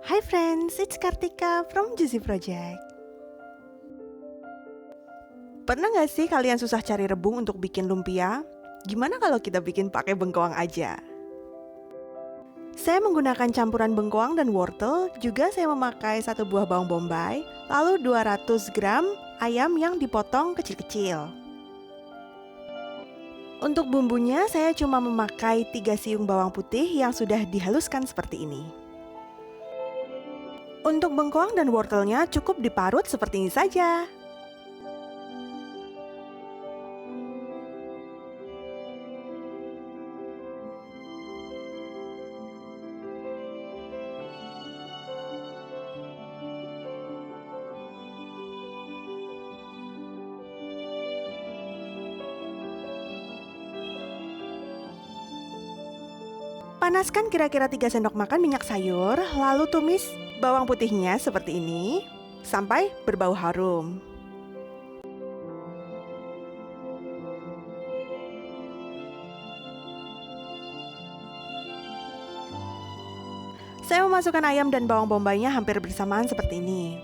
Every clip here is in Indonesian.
Hi friends, it's Kartika from Juicy Project. Pernah gak sih kalian susah cari rebung untuk bikin lumpia? Gimana kalau kita bikin pakai bengkoang aja? Saya menggunakan campuran bengkoang dan wortel, juga saya memakai 1 buah bawang bombay, lalu 200 gram ayam yang dipotong kecil-kecil. Untuk bumbunya saya cuma memakai 3 siung bawang putih yang sudah dihaluskan seperti ini. Untuk bengkoang dan wortelnya cukup diparut seperti ini saja. Panaskan kira-kira 3 sendok makan minyak sayur, lalu tumis bawang putihnya seperti ini sampai berbau harum. Saya memasukkan ayam dan bawang bombaynya hampir bersamaan seperti ini.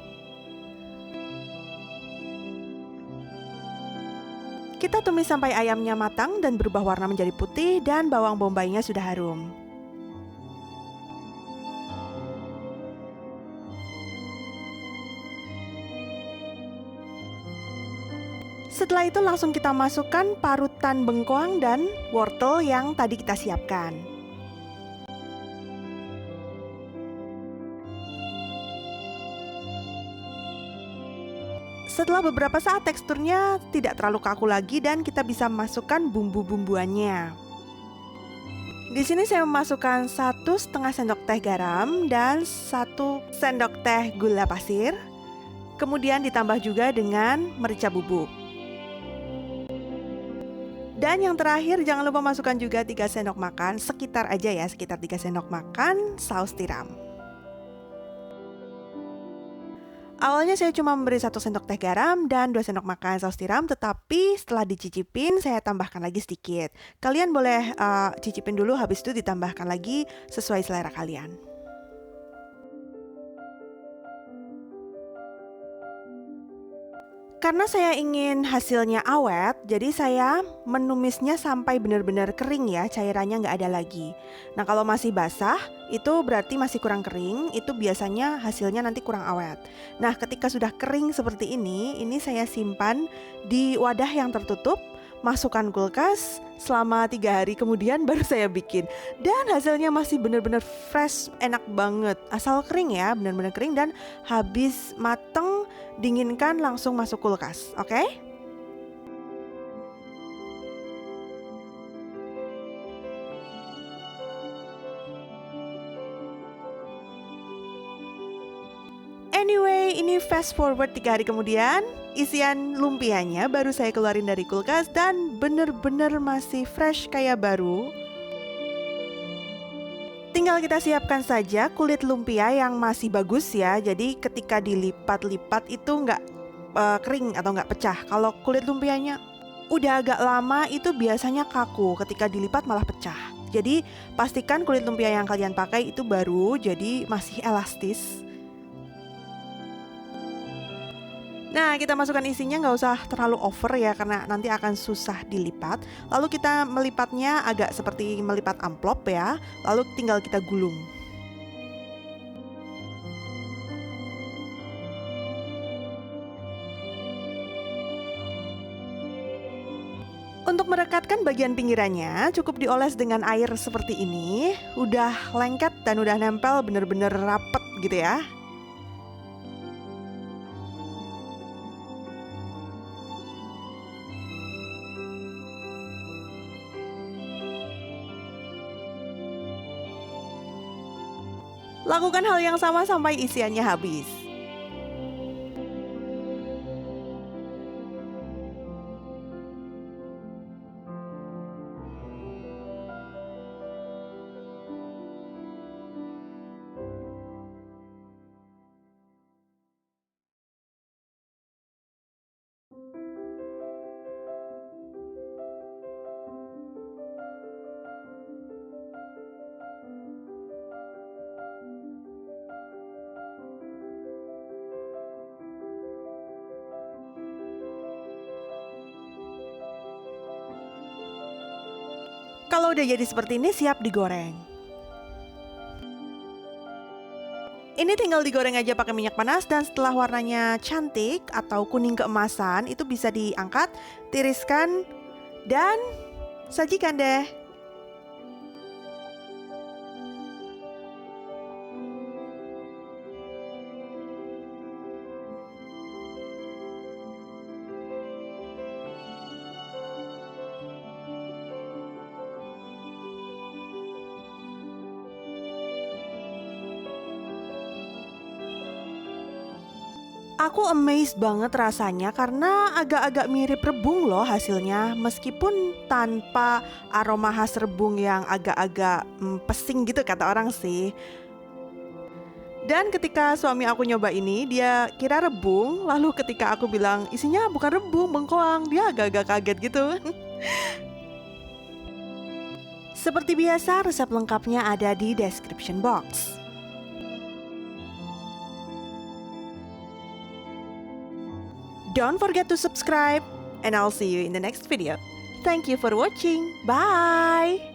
Kita tumis sampai ayamnya matang dan berubah warna menjadi putih dan bawang bombaynya sudah harum. Setelah itu langsung kita masukkan parutan bengkoang dan wortel yang tadi kita siapkan. Setelah beberapa saat teksturnya tidak terlalu kaku lagi dan kita bisa masukkan bumbu-bumbuannya. Di sini saya memasukkan 1,5 sendok teh garam dan 1 sendok teh gula pasir. Kemudian ditambah juga dengan merica bubuk. Dan yang terakhir jangan lupa masukkan juga 3 sendok makan, sekitar 3 sendok makan saus tiram. Awalnya saya cuma memberi 1 sendok teh garam dan 2 sendok makan saus tiram, tetapi setelah dicicipin saya tambahkan lagi sedikit. Kalian boleh cicipin dulu, habis itu ditambahkan lagi sesuai selera kalian. Karena saya ingin hasilnya awet, jadi saya menumisnya sampai benar-benar kering ya, cairannya nggak ada lagi. Nah kalau masih basah, itu berarti masih kurang kering, itu biasanya hasilnya nanti kurang awet. Nah ketika sudah kering seperti ini saya simpan di wadah yang tertutup, masukkan kulkas, selama 3 hari kemudian baru saya bikin. Dan hasilnya masih benar-benar fresh, enak banget. Asal kering ya, benar-benar kering dan habis mateng, dinginkan langsung masuk kulkas, oke? Anyway, ini fast forward 3 hari kemudian, isian lumpianya baru saya keluarin dari kulkas dan bener-bener masih fresh kayak baru. Tinggal kita siapkan saja kulit lumpia yang masih bagus ya, jadi ketika dilipat-lipat itu nggak kering atau nggak pecah. Kalau kulit lumpianya udah agak lama itu biasanya kaku, ketika dilipat malah pecah. Jadi pastikan kulit lumpia yang kalian pakai itu baru, jadi masih elastis. Nah, kita masukkan isinya, nggak usah terlalu over ya, karena nanti akan susah dilipat. Lalu kita melipatnya agak seperti melipat amplop ya, lalu tinggal kita gulung. Untuk merekatkan bagian pinggirannya, cukup dioles dengan air seperti ini. Udah lengket dan udah nempel, bener-bener rapet gitu ya. Lakukan hal yang sama sampai isiannya habis. Kalau udah jadi seperti ini, siap digoreng. Ini tinggal digoreng aja pakai minyak panas, dan setelah warnanya cantik atau kuning keemasan, itu bisa diangkat, tiriskan, dan sajikan deh. Aku amazed banget rasanya karena agak-agak mirip rebung loh hasilnya, meskipun tanpa aroma khas rebung yang agak-agak pesing gitu kata orang sih. Dan ketika suami aku nyoba ini, dia kira rebung, lalu ketika aku bilang isinya bukan rebung, bengkoang, dia agak-agak kaget gitu. Seperti biasa, resep lengkapnya ada di description box. Don't forget to subscribe, and I'll see you in the next video. Thank you for watching. Bye!